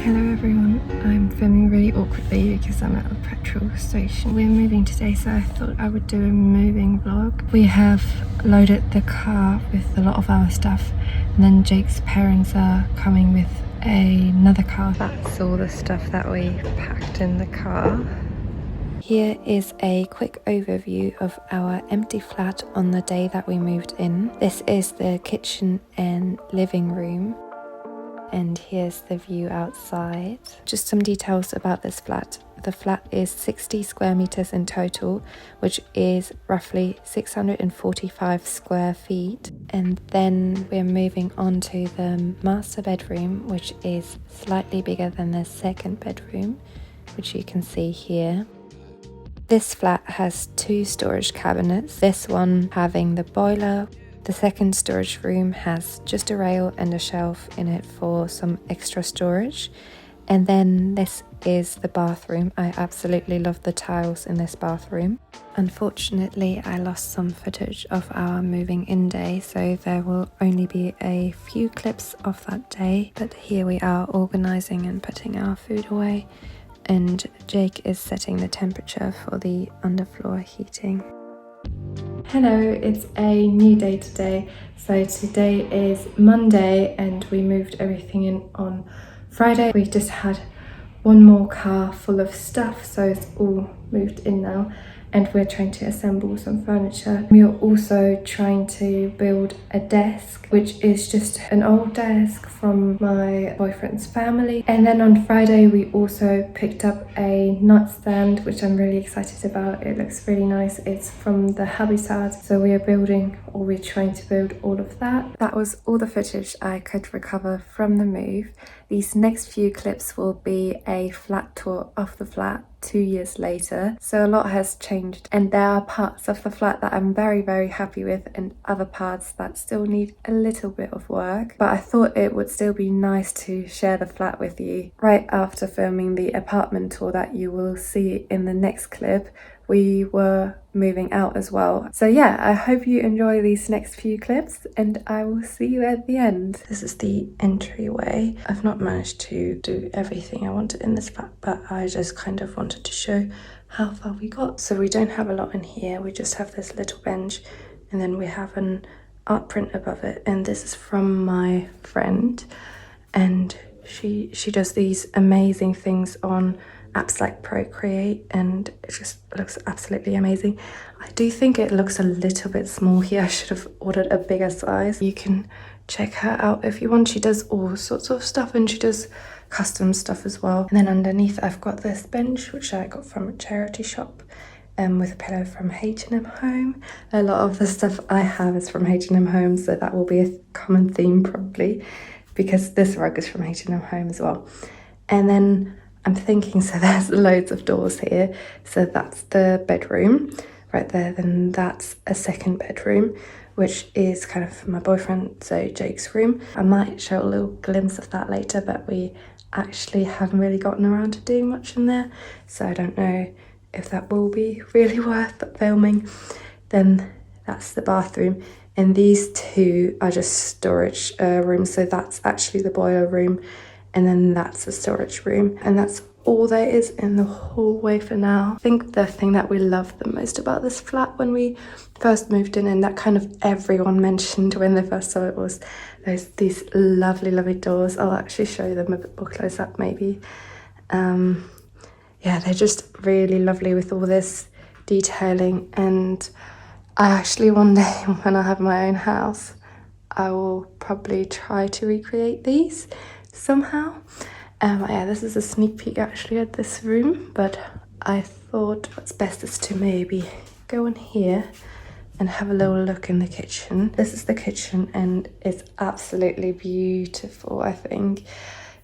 Hello everyone, I'm filming really awkwardly because I'm at a petrol station. We're moving today, so I thought I would do a moving vlog. We have loaded the car with a lot of our stuff, and then Jake's parents are coming with another car. That's all the stuff that we packed in the car. Here is a quick overview of our empty flat on the day that we moved in. This is the kitchen and living room. And here's the view outside. Just some details about this flat. The flat is 60 square meters in total, which is roughly 645 square feet. And then we're moving on to the master bedroom, which is slightly bigger than the second bedroom, which you can see here. This flat has 2 storage cabinets, this one having the boiler. The second storage room has just a rail and a shelf in it for some extra storage. And then this is the bathroom. I absolutely love the tiles in this bathroom. Unfortunately, I lost some footage of our moving in day, so there will only be a few clips of that day. But here we are organising and putting our food away. And Jake is setting the temperature for the underfloor heating. Hello, it's a new day today. So today is Monday and we moved everything in on Friday. We just had one more car full of stuff, so it's all moved in now. And we're trying to assemble some furniture. We are also trying to build a desk, which is just an old desk from my boyfriend's family. And then on Friday, we also picked up a nightstand, which I'm really excited about. It looks really nice. It's from the Habitat. So we are building, or we're trying to build all of that. That was all the footage I could recover from the move. These next few clips will be a flat tour of the flat 2 years later. So a lot has changed, and there are parts of the flat that I'm very happy with and other parts that still need a little bit of work. But I thought it would still be nice to share the flat with you. Right after filming the apartment tour that you will see in the next clip, we were moving out as well. So yeah, I hope you enjoy these next few clips and I will see you at the end. This is the entryway. I've not managed to do everything I wanted in this flat, but I just kind of wanted to show how far we got. So we don't have a lot in here. We just have this little bench and then we have an art print above it. And this is from my friend, and she does these amazing things on apps like Procreate, and it just looks absolutely amazing. I do think it looks a little bit small here. I should have ordered a bigger size. You can check her out if you want. She does all sorts of stuff and she does custom stuff as well. And then underneath I've got this bench which I got from a charity shop, with a pillow from H&M Home. A lot of the stuff I have is from H&M Home, so that will be a common theme probably, because this rug is from H&M Home as well. And then I'm thinking, so there's loads of doors here. So that's the bedroom right there. Then that's a second bedroom, which is kind of my boyfriend, so Jake's room. I might show a little glimpse of that later, but we actually haven't really gotten around to doing much in there. So I don't know if that will be really worth filming. Then that's the bathroom. And these two are just storage rooms. So that's actually the boiler room. And then that's the storage room, and that's all there is in the hallway for now. I think the thing that we loved the most about this flat when we first moved in, and that kind of everyone mentioned when they first saw it, was these lovely doors. I'll actually show them a bit more close up maybe. Yeah, they're just really lovely with all this detailing, and I actually one day when I have my own house, I will probably try to recreate these somehow. Yeah, this is a sneak peek actually at this room, but I thought what's best is to maybe go in here and have a little look in the kitchen. This is the kitchen and it's absolutely beautiful. I think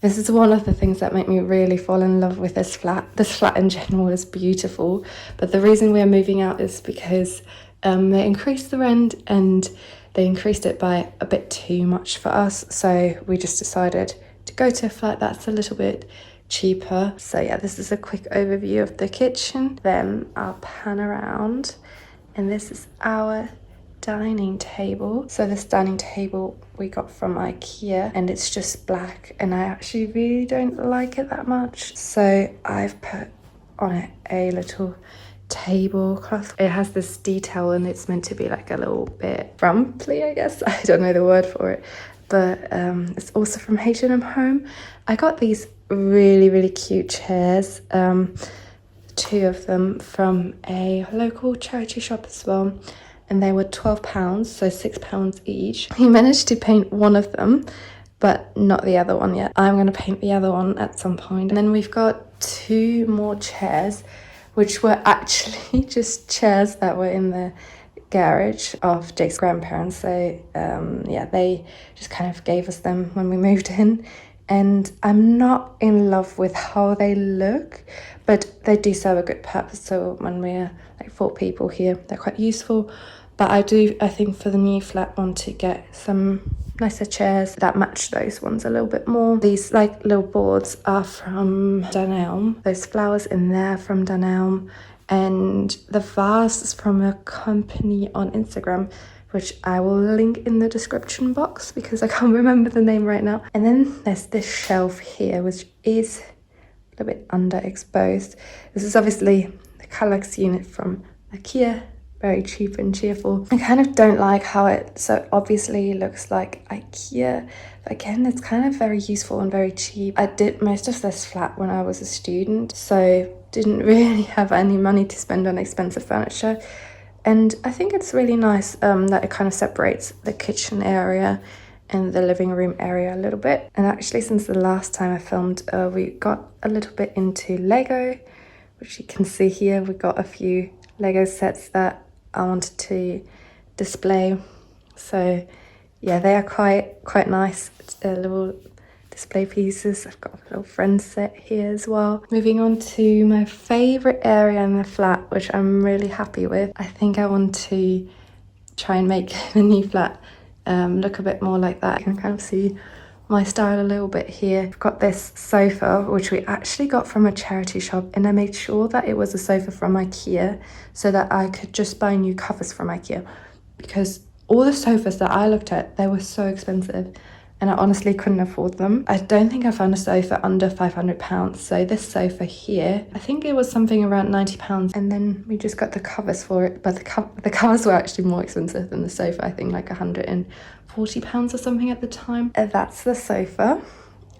this is one of the things that make me really fall in love with this flat. This flat in general is beautiful, but the reason we're moving out is because they increased the rent, and they increased it by a bit too much for us, so we just decided to go to a flat that's a little bit cheaper. So yeah, this is a quick overview of the kitchen. Then I'll pan around, and this is our dining table. So this dining table we got from Ikea, and it's just black, and I actually really don't like it that much. So I've put on it a little tablecloth. It has this detail, and it's meant to be like a little bit rumply, I guess. I don't know the word for it, but it's also from H&M Home. I got these really cute chairs, 2 of them from a local charity shop as well, and they were £12, so £6 each. He managed to paint one of them, but not the other one yet. I'm going to paint the other one at some point. And then we've got 2 more chairs, which were actually just chairs that were in the garage of Jake's grandparents. So yeah, they just kind of gave us them when we moved in, and I'm not in love with how they look, but they do serve a good purpose. So when we're like 4 people here, they're quite useful. But I think for the new flat, want to get some nicer chairs that match those ones a little bit more. These like little boards are from Dunelm. Those flowers in there from Dunelm, and the vase is from a company on Instagram, which I will link in the description box because I can't remember the name right now. And then there's this shelf here, which is a little bit underexposed. This is obviously the Kallax unit from Ikea. Very cheap and cheerful. I kind of don't like how it so obviously looks like Ikea, but again, it's kind of very useful and very cheap. I did most of this flat when I was a student, so didn't really have any money to spend on expensive furniture. And I think it's really nice that it kind of separates the kitchen area and the living room area a little bit. And actually, since the last time I filmed, we got a little bit into Lego, which you can see here. We got a few Lego sets that I wanted to display. So yeah, they are quite nice little display pieces. I've got a little friend set here as well. Moving on to my favorite area in the flat, which I'm really happy with. I think I want to try and make the new flat look a bit more like that. You can kind of see my style a little bit here. I've got this sofa, which we actually got from a charity shop, and I made sure that it was a sofa from Ikea so that I could just buy new covers from Ikea, because all the sofas that I looked at, they were so expensive and I honestly couldn't afford them. I don't think I found a sofa under £500. So this sofa here, I think it was something around £90, and then we just got the covers for it, but the covers were actually more expensive than the sofa. I think like £140 or something at the time. That's the sofa,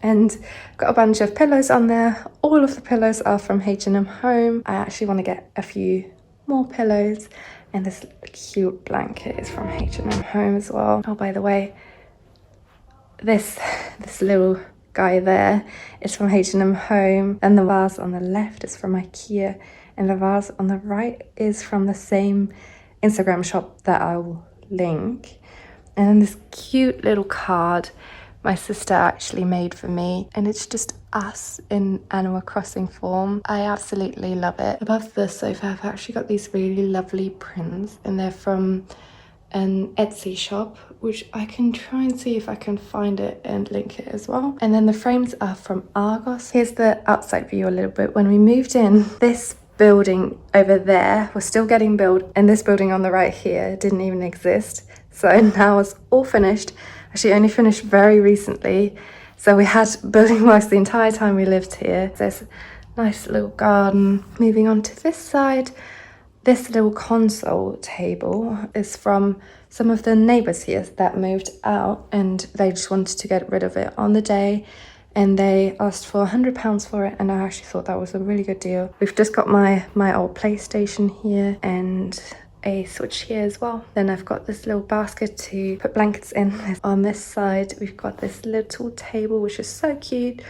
and got a bunch of pillows on there. All of the pillows are from H&M Home. I actually want to get a few more pillows, and this cute blanket is from H&M Home as well. Oh, by the way, this little guy there is from H&M Home, and the vase on the left is from Ikea, and the vase on the right is from the same Instagram shop that I will link. And then this cute little card my sister actually made for me, and it's just us in Animal Crossing form. I absolutely love it. Above the sofa, I've actually got these really lovely prints, and they're from an Etsy shop, which I can try and see if I can find it and link it as well. And then the frames are from Argos. Here's the outside view a little bit. When we moved in, this building over there was still getting built, and this building on the right here didn't even exist. So now it's all finished. Actually only finished very recently. So we had building works the entire time we lived here. There's a nice little garden. Moving on to this side, this little console table is from some of the neighbours here that moved out, and they just wanted to get rid of it on the day, and they asked for £100 for it, and I actually thought that was a really good deal. We've just got my old PlayStation here and a switch here as well. Then I've got this little basket to put blankets in. On this side we've got this little table, which is so cute,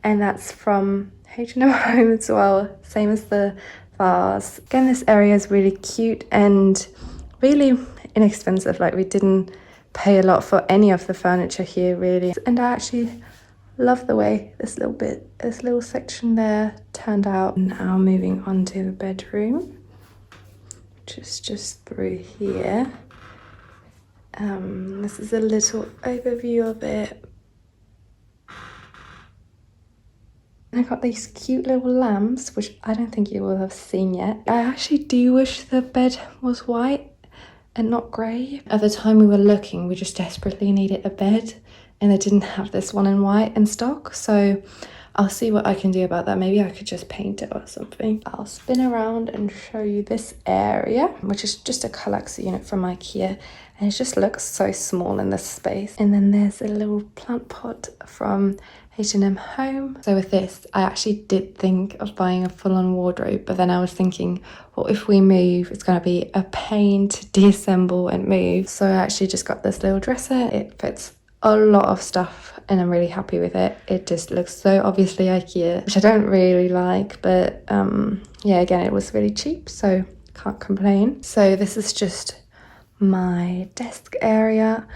and that's from H&M Home as well, same as the vase. Again, this area is really cute and really inexpensive. Like, we didn't pay a lot for any of the furniture here really, and I actually love the way this little section there turned out. Now moving on to the bedroom, which is just through here. This is a little overview of it. I got these cute little lamps, which I don't think you will have seen yet. I actually do wish the bed was white. and not grey. At the time we were looking, we just desperately needed a bed and they didn't have this one in white in stock, so I'll see what I can do about that. Maybe I could just paint it or something. I'll spin around and show you this area, which is just a Kallax unit from Ikea, and it just looks so small in this space. And then there's a little plant pot from H&M Home. So with this, I actually did think of buying a full-on wardrobe, but then I was thinking, what if we move? It's going to be a pain to deassemble and move. So I actually just got this little dresser. It fits a lot of stuff and I'm really happy with it. It just looks so obviously Ikea, which I don't really like, but yeah, again, it was really cheap, so can't complain. So this is just my desk area.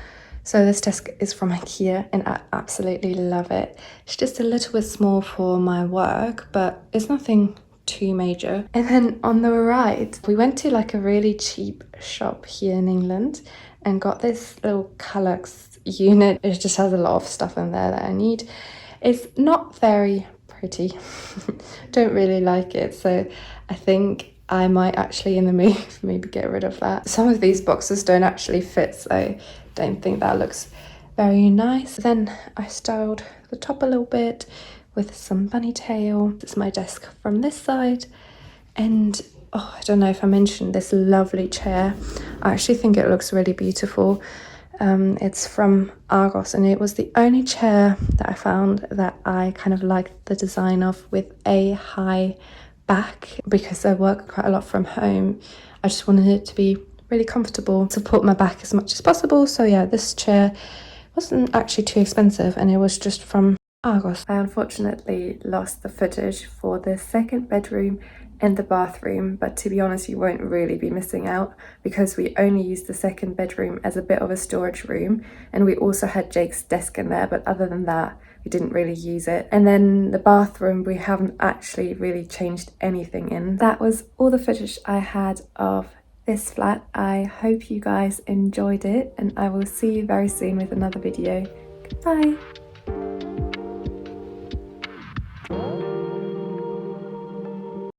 So this desk is from Ikea and I absolutely love it. It's just a little bit small for my work, but it's nothing too major. And then on the right, we went to like a really cheap shop here in England and got this little Kallax unit. It just has a lot of stuff in there that I need. It's not very pretty. Don't really like it, so I think I might actually in the move maybe get rid of that. Some of these boxes don't actually fit, so I don't think that looks very nice. Then I styled the top a little bit with some bunny tail. This is my desk from this side, and oh, I don't know if I mentioned this lovely chair. I actually think it looks really beautiful. It's from Argos and it was the only chair that I found that I kind of liked the design of, with a high back, because I work quite a lot from home. I just wanted it to be really comfortable, support my back as much as possible. So yeah, this chair wasn't actually too expensive and it was just from Argos. I unfortunately lost the footage for the second bedroom and the bathroom, but to be honest, you won't really be missing out because we only used the second bedroom as a bit of a storage room, and we also had Jake's desk in there, but other than that we didn't really use it. And then the bathroom, we haven't actually really changed anything in. That was all the footage I had of this flat. I hope you guys enjoyed it and I will see you very soon with another video. Goodbye.